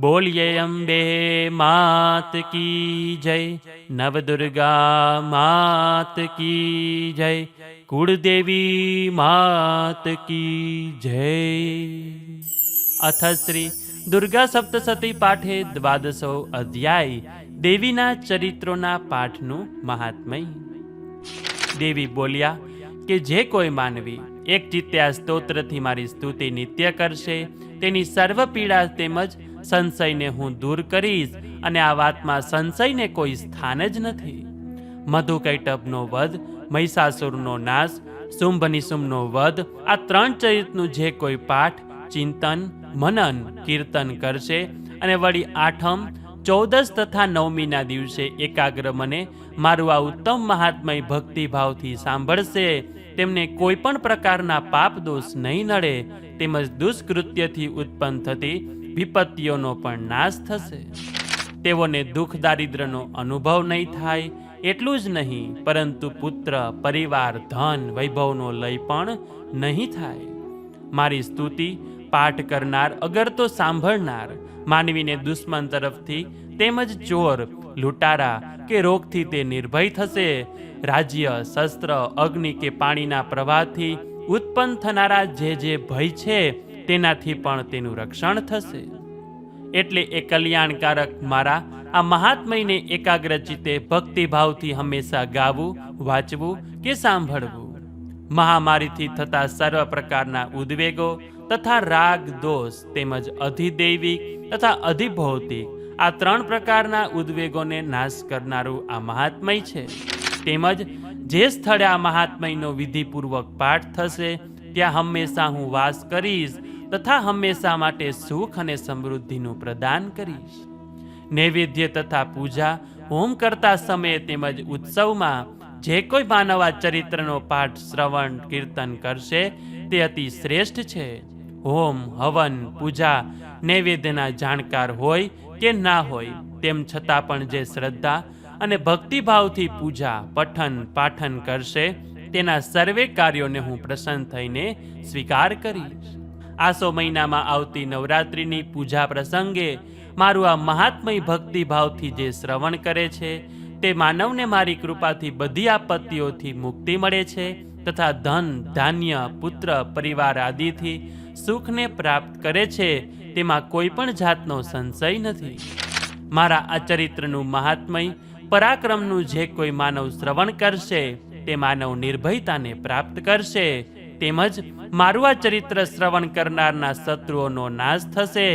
બોલીએ અંબે માત કી જય, નવદુર્ગા માત કી જય, કુળદેવી માત કી જય. અથ શ્રી દુર્ગા સપ્તસતી પાઠે દ્વાદશો અધ્યાય દેવીના ચરિત્રોના પાઠનું મહાત્મય. દેવી બોલ્યા કે જે કોઈ માનવી એક ચિત્તે આ સ્તોત્રથી મારી સ્તુતિ નિત્ય કરશે તેની સર્વ પીડા તેમજ સંશયને હું દૂર કરીશ, અને આ વાતમાં સંશયને કોઈ સ્થાન જ નથી. મધુકૈટભનો વધ, મહિષાસુરનો નાશ, શુંભ નિશુંભનો વધ, આ ત્રણ ચરિત્રનું જે કોઈ પાઠ, ચિંતન, મનન, કીર્તન કરશે અને વળી આઠમ, 14 તથા 9મીના દિવસે એકાગ્ર મને મારું આ ઉત્તમ મહાત્મય ભક્તિભાવથી સાંભળશે, તેમને કોઈ પણ પ્રકારના પાપ દોષ નહીં નડે, તેમજ દુષ્કૃત્યથી ઉત્પન્ન થતી વિપત્તિઓનો પણ નાશ થશે. તેઓને દુઃખ દારિદ્રનો અનુભવ નહીં થાય. એટલું જ નહીં, પરંતુ પુત્ર, પરિવાર, ધન, વૈભવનો લય પણ નહીં થાય. મારી સ્તુતિ પાઠ કરનાર, અગર તો સાંભળનાર માનવીને દુશ્મન તરફથી તેમજ ચોર, લૂંટારા કે રોગથી તે નિર્ભય થશે. રાજ્ય, શસ્ત્ર, અગ્નિ કે પાણીના પ્રવાહથી ઉત્પન્ન થનારા જે ભય છે તેનાથી પણ તેનું રક્ષણ થશે. એટલે એ કલ્યાણકારક મારા આ મહાત્મયને એકાગ્રચિત્તે ભક્તિભાવથી હંમેશા ગાવું, વાંચવું કે સાંભળવું. મહામારીથી થતા સર્વ પ્રકારના ઉદ્વેગો તથા રાગ, દોષ તેમજ અધિદૈવિક તથા અધિભૌતિક આ ત્રણ પ્રકારના ઉદ્વેગોને નાશ કરનારું આ મહાત્મય છે. તેમજ જે સ્થળે આ મહાત્મયનો વિધિપૂર્વક પાઠ થશે ત્યાં હંમેશા હું વાસ કરીશ તથા હંમેશા માટે સુખ અને સમૃદ્ધિનું પ્રદાન કરીશ. નૈવેદ્ય તથા પૂજા, હોમ કરતા સમયે તેમજ ઉત્સવમાં જે કોઈ માનવ આ ચરિત્રનો પાઠ, શ્રવણ, કીર્તન કરશે તે અતિ શ્રેષ્ઠ છે. હોમ, હવન, પૂજા, નૈવેદ્યના જાણકાર હોય કે ના હોય, તેમ છતાં પણ જે શ્રદ્ધા અને ભક્તિભાવથી પૂજા, પઠન, પાઠન કરશે તેના સર્વે કાર્યોને હું પ્રસન્ન થઈને સ્વીકાર કરીશ. આસો મહિનામાં આવતી નવરાત્રિની પૂજા પ્રસંગે મારું આ મહાત્મય ભક્તિભાવથી જે શ્રવણ કરે છે તે માનવને મારી કૃપાથી બધી આપત્તિઓથી મુક્તિ મળે છે તથા ધન, ધાન્ય, પુત્ર, પરિવાર આદિથી સુખને પ્રાપ્ત કરે છે. તેમાં કોઈ પણ જાતનો સંશય નથી. મારા આ ચરિત્રનું મહાત્મય, પરાક્રમનું જે કોઈ માનવ શ્રવણ કરશે તે માનવ નિર્ભયતાને પ્રાપ્ત કરશે. તેમજ મારું આ ચરિત્ર શ્રવણ કરનારના શત્રુઓનો નાશ થશે,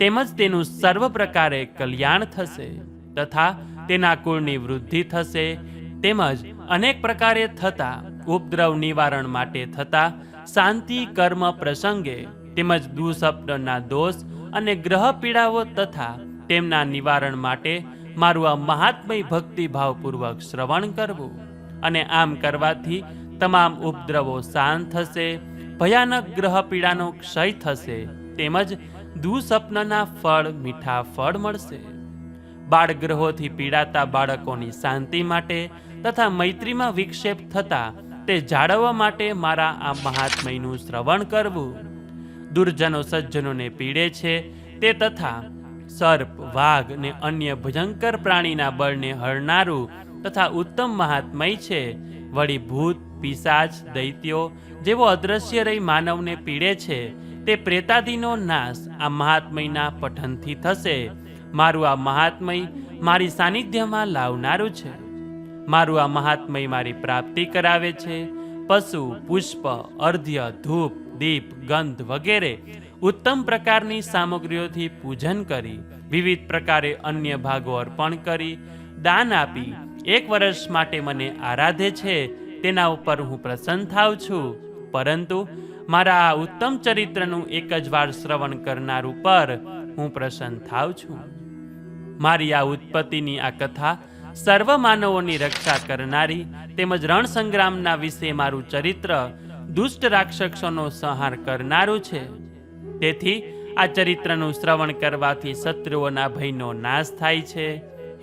તેમજ તેનું સર્વ પ્રકારે કલ્યાણ થશે તથા તેના કુળની વૃદ્ધિ થશે. તેમજ અનેક પ્રકારે થતા ઉપદ્રવ નિવારણ માટે થતા શાંતિ, કર્મ પ્રસંગે તેમજ દુઃસ્વપ્નના દોષ અને ગ્રહ પીડાઓ તથા તેમના નિવારણ માટે મારું આ મહાત્મય ભક્તિભાવપૂર્વક શ્રવણ કરવું. અને આમ કરવાથી તમામ ઉપદ્રવો શાંત થશે, ભયાનક ગ્રહ પીડાનો ક્ષય થશે, તેમજ દુઃસ્વપ્નના ફળ, મીઠા ફળ મળશે. બાળગ્રહોથી પીડાતા બાળકોની શાંતિ માટે તથા મૈત્રીમાં વિક્ષેપ થતા તે જાળવવા માટે મારા આ મહાત્મયનું શ્રવણ કરવું. દુર્જનો સજ્જનોને પીડે છે તે તથા સર્પ, વાઘ ને અન્ય ભયંકર પ્રાણીના બળને હરનારું તથા ઉત્તમ મહાત્મય છે. વળી ભૂત, પિશાચ, દૈત્યો જેવો અદ્રશ્ય રહી માનવને પીડે છે તે પ્રેતાદિનો નાશ આ મહાત્મયના પઠનથી થશે. મારું આ મહાત્મય મારી સાનિધ્યમાં લાવનારું છે. મારું આ મહાત્મય મારી પ્રાપ્તિ કરાવે છે. પશુ, પુષ્પ, અર્ધ્ય, ધૂપ, દીપ, ગંધ વગેરે ઉત્તમ પ્રકારની સામગ્રીઓથી પૂજન કરી, વિવિધ પ્રકારે અન્ય ભાગો અર્પણ કરી, દાન આપી 1 વર્ષ માટે મને આરાધે છે તેના ઉપર હું પ્રસન્ન થાઉં છું. પરંતુ મારા આ ઉત્તમ ચરિત્રનું એક જ વાર શ્રવણ કરનાર ઉપર હું પ્રસન્ન થાઉં છું. મારી આ ઉત્પત્તિની આ કથા સર્વ માનવોની રક્ષા કરનારી તેમજ રણ સંગ્રામના વિશે મારું ચરિત્ર દુષ્ટ રાક્ષસોનો સંહાર કરનારું છે. તેથી આ ચરિત્રનું શ્રવણ કરવાથી શત્રુઓના ભયનો નાશ થાય છે.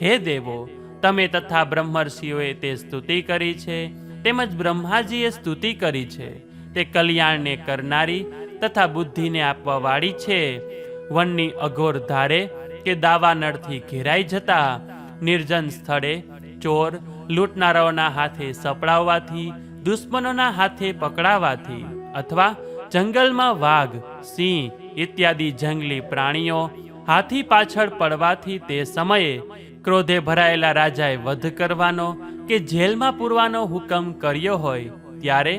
હે દેવો, તમે તથા બ્રહ્મર્ષિઓએ તે સ્તુતિ કરી છે, તેમજ બ્રહ્માજીએ સ્તુતિ કરી છે. તે કલ્યાણને કરનારી તથા બુદ્ધિને આપવાવાળી છે. વનની અઘોર ધારે કે દાવાનળથી ઘેરાઈ જતા નિર્જન સ્થળે ચોર લૂંટનારાઓના હાથે સપડાવવાથી, દુશ્મનોના હાથે પકડાવાથી અથવા જંગલમાં વાઘ, સિંહ ઇત્યાદિ જંગલી પ્રાણીઓ હાથી પાછળ પડવાથી તે સમયે ક્રોધે ભરાયેલા રાજાએ વધ કરવાનો કે જેલમાં પૂરવાનો હુકમ કર્યો હોય ત્યારે,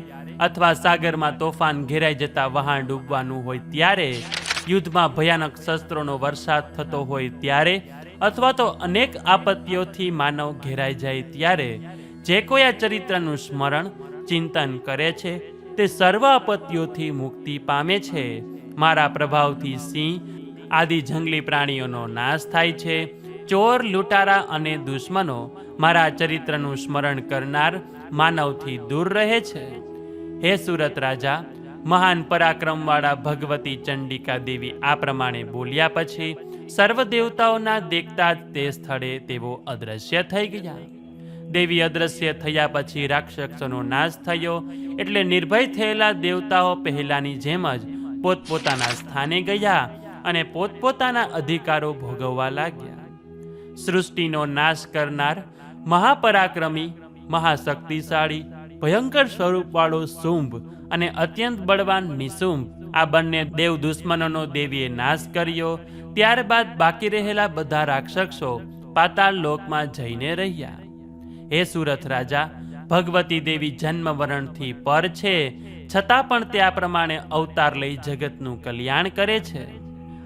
અથવા સાગરમાં તોફાન ઘેરાઈ જતા વહાણ ડૂબવાનું હોય ત્યારે, યુદ્ધમાં ભયાનક શસ્ત્રોનો વરસાદ થતો હોય ત્યારે, અથવા તો અનેક આપત્તિઓથી માનવ ઘેરાઈ જાય ત્યારે જે કોઈ આ ચરિત્રનું સ્મરણ ચિંતન કરે છે તે સર્વ આપત્તિઓથી મુક્તિ પામે છે. મારા પ્રભાવથી સિંહ આદિ જંગલી પ્રાણીઓનો નાશ થાય છે. ચોર, લૂંટારા અને દુશ્મનો મારા ચરિત્રનું સ્મરણ કરનાર માનવથી દૂર રહે છે. હે સુરત રાજા, મહાન પરાક્રમવાળા ભગવતી ચંડિકા દેવી આ પ્રમાણે બોલ્યા પછી સર્વ દેવતાઓના દેખતા જ તે સ્થળે તેઓ અદ્રશ્ય થઈ ગયા. દેવી અદ્રશ્ય થયા પછી રાક્ષસોનો નાશ થયો એટલે નિર્ભય થયેલા દેવતાઓ પહેલાની જેમ જ પોતપોતાના સ્થાને ગયા અને પોતપોતાના અધિકારો ભોગવવા લાગ્યા. સૃષ્ટિનો નાશ કરનાર મહાપરાક્રમી, મહાશક્તિશાળી, ભયંકર સ્વરૂપવાળો શુંભ અને અત્યંત બળવાન નિશુંભ આ બંને દેવ દુશ્મનોનો દેવીએ નાશ કર્યો. ત્યારબાદ બાકી રહેલા બધા રાક્ષસો પાતાળ લોકમાં જઈને રહ્યા. હે સુરત રાજા, ભગવતી દેવી જન્મ વરણથી પર છે, છતાં પણ તે આ પ્રમાણે અવતાર લઈ જગતનું કલ્યાણ કરે છે.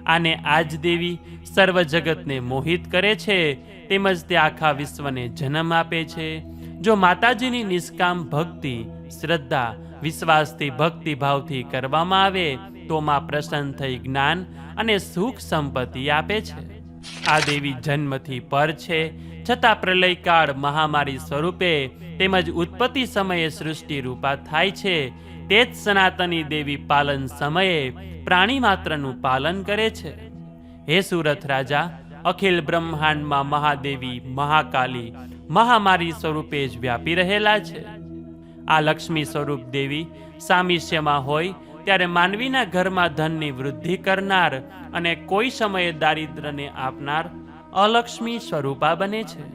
આને આજ દેવી સર્વ જગતને મોહિત કરે છે, તેમજ તે આખા વિશ્વને જન્મ આપે છે. જો માતાજીની નિષ્કામ ભક્તિ, શ્રદ્ધા, વિશ્વાસથી ભક્તિભાવથી કરવામાં આવે તો માં પ્રસન્ન થઈ જ્ઞાન અને સુખ સંપત્તિ આપે છે. આ દેવી જન્મથી પર છે, છતાં પ્રલયકાળ મહામારી સ્વરૂપે તેમજ ઉત્પત્તિ સમયે સૃષ્ટિ રૂપા થાય છે. તે જ સનાતની દેવી પાલન સમયે પ્રાણી માત્રનું પાલન કરે છે. હે સુરત રાજા, અખિલ બ્રહ્માંડમાં મહાદેવી, મહાકાલી, મહામારી સ્વરૂપે જ વ્યાપી રહેલા છે. આ લક્ષ્મી સ્વરૂપ દેવી સામિષ્યમાં હોય ત્યારે માનવીના ઘરમાં ધનની વૃદ્ધિ કરનાર અને કોઈ સમયે દારિદ્રને આપનાર અલક્ષ્મી સ્વરૂપા બને છે.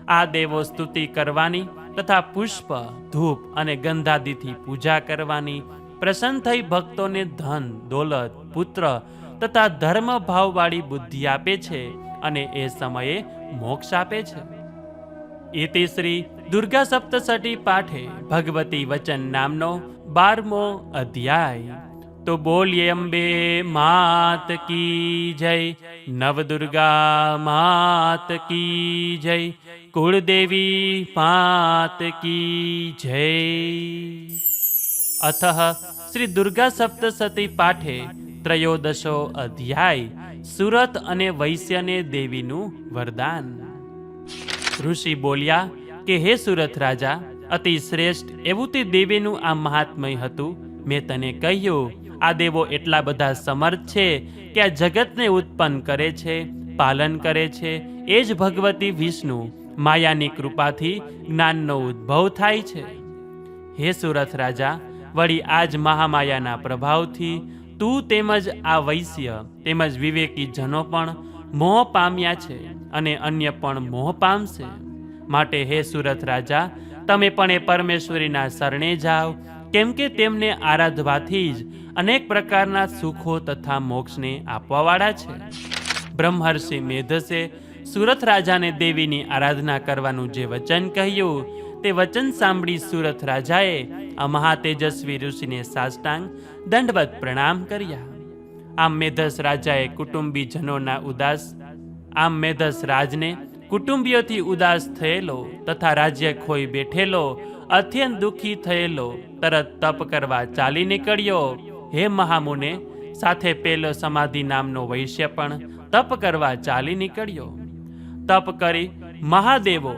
આ દેવો સ્તુતિ કરવાની તથા પુષ્પ, ધૂપ અને ગંધાદિથી પૂજા કરવાની, પ્રસન્ન થઈ ભક્તોને ધન, દોલત, પુત્ર તથા ધર્મ ભાવવાળી બુદ્ધિ આપે છે અને એ સમયે મોક્ષ આપે છે. ઇતિ શ્રી દુર્ગા સપ્તશતી પાઠે ભગવતી વચન નામનો 12મો અધ્યાય. તો બોલીએ અંબે માત કી જય, નવદુર્ગા માત કી જય, કુળદેવી માત કી જય. અથઃ શ્રી દુર્ગા સપ્તશતી પાઠે ત્રયોદશો અધ્યાય. સુરત અને વૈશ્યને દેવીનું વરદાન. ઋષિ બોલ્યા કે હે સુરત રાજા, અતિ શ્રેષ્ઠ એવું તે દેવીનું આ મહાત્મય હતું. મેં તને કહ્યું, આ દેવો એટલા બધા સમર્થ છે કે આ જગતને ઉત્પન્ન કરે છે, પાલન કરે છે. એ જ ભગવતી વિષ્ણુ માયાની કૃપાથી જ્ઞાનનો ઉદ્ભવ થાય છે. હે સુરત રાજા, વળી આજ મહામાયાના પ્રભાવથી તું તેમજ આ વૈશ્ય તેમજ વિવેકી જનો પણ મોહ પામ્યા છે અને અન્ય પણ મોહ પામશે. માટે હે સુરત રાજા, તમે પણ એ પરમેશ્વરીના શરણે જાઓ, કેમ કે તેમને આરાધવાથી જ અનેક પ્રકારના સુખો તથા મોક્ષને આપવાવાળા છે. બ્રહ્મર્ષિ મેધસે સુરત રાજાને દેવીની આરાધના કરવાનું જે વચન કહ્યું તે વચન સાંભળી સુરત રાજાએ આ મહાતેજસ્વી ઋષિને સાષ્ટાંગ દંડવત પ્રણામ કર્યા. આમ મેધસ રાજને કુટુંબીઓથી ઉદાસ થયેલો તથા રાજ્ય ખોઈ બેઠેલો, અત્યંત દુઃખી થયેલો તરત તપ કરવા ચાલી નીકળ્યો. હે મહામુને, સાથે પેલો સમાધિ નામનો વૈશ્ય પણ તપ કરવા ચાલી નીકળ્યો. તપ કરી મહાદેવો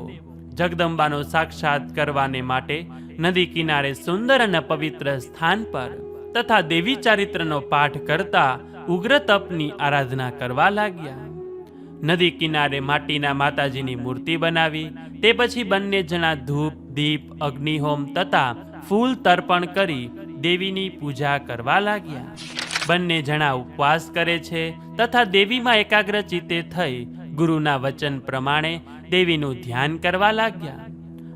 જગદંબાનો સાક્ષાત કરવાને માટે નદી કિનારે સુંદર અને પવિત્ર સ્થાન પર તથા દેવી ચારિત્રનો પાઠ કરતા ઉગ્ર તપની આરાધના કરવા લાગ્યા. નદી કિનારે માટીના માતાજીની મૂર્તિ બનાવી તે પછી બંને જણા ધૂપ, દીપ, અગ્નિહોમ તથા ફૂલ તર્પણ કરી દેવીની પૂજા કરવા લાગ્યા. બંને જણા ઉપવાસ કરે છે તથા દેવીમાં એકાગ્ર ચિત્તે થઈ ગુરુના વચન પ્રમાણે દેવીનું ધ્યાન કરવા લાગ્યા.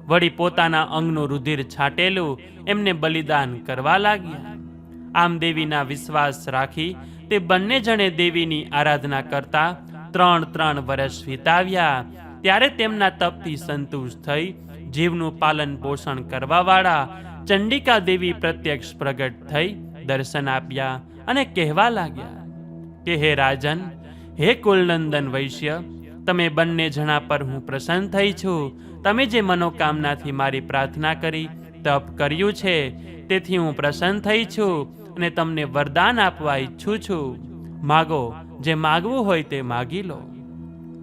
વળી પોતાના અંગનું રુધિર છાંટેલું એમને બલિદાન કરવા લાગ્યા. આમ દેવીના વિશ્વાસ રાખી તે બંને જણે દેવીની આરાધના કરતા 3 વર્ષ વિતાવ્યા. ત્યારે તેમના તપથી સંતુષ્ટ થઈ જીવનું પાલન પોષણ કરવાવાળા ચંડિકા દેવી પ્રત્યક્ષ પ્રગટ થઈ દર્શન આપ્યા અને કહેવા લાગ્યા કે હે રાજન, હે કુલનંદન વૈશ્ય, તમે બંને જણા પર હું પ્રસન્ન થઈ છું. તમે જે મનોકામનાથી મારી પ્રાર્થના કરી તપ કર્યું છે તેથી હું પ્રસન્ન થઈ છું અને તમને વરદાન આપવા ઈચ્છું છું. માગો, જે માગવું હોય તે માગી લો.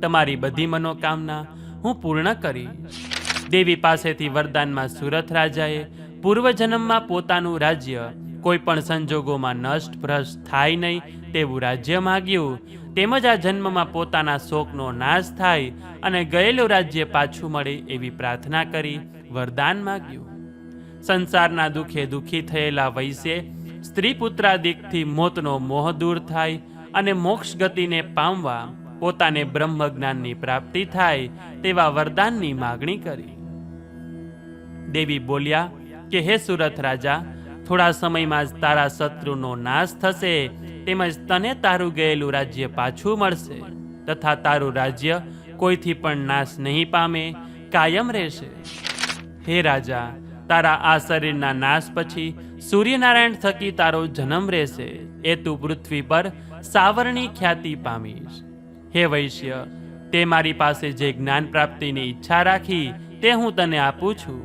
તમારી બધી મનોકામના હું પૂર્ણ કરીશ. દેવી પાસેથી વરદાનમાં સુરથ રાજાએ પૂર્વજન્મમાં પોતાનું રાજ્ય કોઈ પણ સંજોગોમાં નષ્ટ ભ્રષ્ટ થાય નહીં તેવું રાજ્ય માગ્યું. તેમજ આ જન્મમાં પોતાના શોકનો નાશ થાય અને ગયેલું રાજ્ય પાછું મળે એવી પ્રાર્થના કરી વરદાન માગ્યું. સંસારના દુઃખે દુઃખી થયેલા વૈશ્ય સ્ત્રી પુત્રાદિકથી મોતનો મોહ દૂર થાય અને મોક્ષ ગતિને પામવા પોતાને બ્રહ્મ જ્ઞાનની પ્રાપ્તિ થાય તેવા વરદાનની માગણી કરી. દેવી બોલ્યા કે હે સુરથ રાજા, થોડા સમયમાં જ તારા શત્રુનો નાશ થશે તેમજ તને તારું ગયેલું રાજ્ય પાછું મળશે તથા તારું રાજ્ય કોઈથી પણ નાશ નહીં પામે, કાયમ રહેશે. હે રાજા, તારા આ શરીરના નાશ પછી સૂર્યનારાયણ થકી તારો જન્મ રહેશે એ તું પૃથ્વી પર સાવરણી ખ્યાતિ પામીશ. હે વૈશ્ય, તે મારી પાસે જે જ્ઞાન પ્રાપ્તિની ઈચ્છા રાખી તે હું તને આપું છું.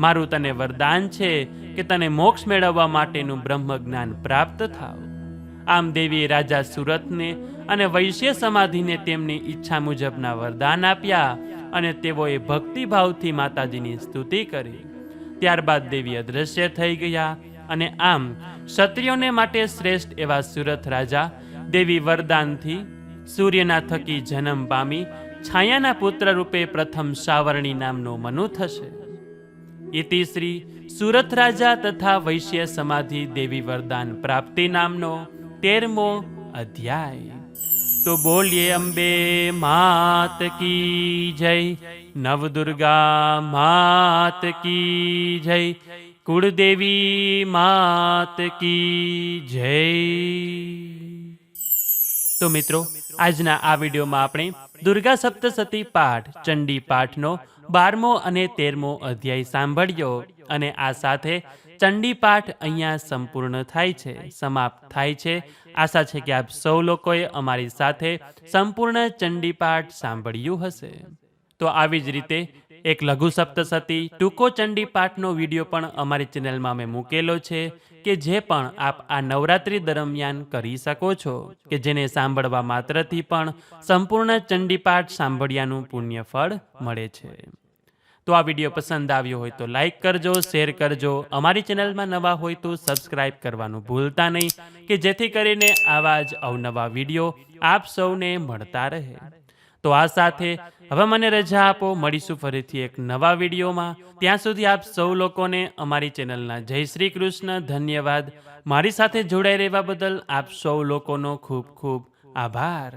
મારું તને વરદાન છે કે તને મોક્ષ મેળવવા માટેનું બ્રહ્મ જ્ઞાન પ્રાપ્ત થાવ. આમ દેવીએ રાજા સુરથને અને વૈશ્ય સમાધિને તેમની ઈચ્છા મુજબના વરદાન આપ્યા અને તેઓએ ભક્તિભાવથી માતાજીની સ્તુતિ કરી. ત્યારબાદ દેવી અદૃશ્ય થઈ ગયા અને આમ ક્ષત્રિયોને માટે શ્રેષ્ઠ એવા સુરથ રાજા દેવી વરદાનથી સૂર્યના થકી જન્મ પામી છાયાના પુત્ર રૂપે પ્રથમ સાવરણી નામનો મનુ થશે. ઇતિ શ્રી સુરથ રાજા તથા વૈશ્ય સમાધિ દેવી વરદાન પ્રાપ્તિ નામનો 13મો અધ્યાય. તો બોલીએ અંબે માત કી જય, નવદુર્ગા માત કી જય, કુળદેવી માત કી જય. તો મિત્રો, આજના આ વિડીયોમાં આપણે દુર્ગા સપ્તસતી પાઠ ચંડી પાઠનો 12મો અને 13મો અધ્યાય સાંભળ્યો અને આ સાથે ચંડી પાઠ અહીંયા સંપૂર્ણ થાય છે, સમાપ્ત થાય છે. આશા છે કે આપ સૌ લોકોએ અમારી સાથે સંપૂર્ણ ચંડી પાઠ સાંભળ્યું હશે. તો આવી જ રીતે એક લઘુ સપ્તસતી ટૂંકો ચંડી પાઠનો વિડીયો પણ અમારી ચેનલમાં મેં મૂકેલો છે કે જે પણ આપ આ નવરાત્રિ દરમિયાન કરી શકો છો, કે જેને સાંભળવા માત્રથી પણ સંપૂર્ણ ચંડી પાઠ સાંભળ્યાનું પુણ્ય ફળ મળે છે. તો આ વિડીયો પસંદ આવ્યો હોય તો લાઈક કરજો, શેર કરજો. અમારી ચેનલમાં નવા હોય તો સબસ્ક્રાઇબ કરવાનું ભૂલતા નહીં કે જેથી કરીને આવા જ અવનવા વિડીયો આપ સૌને મળતા રહે. તો આ સાથે હવે મને રજા આપો, મળીશું ફરીથી એક નવા વિડીયોમાં. ત્યાં સુધી આપ સૌ લોકોને અમારી ચેનલના જય શ્રી કૃષ્ણ. ધન્યવાદ. મારી સાથે જોડાઈ રહેવા બદલ આપ સૌ લોકોનો ખૂબ ખૂબ આભાર.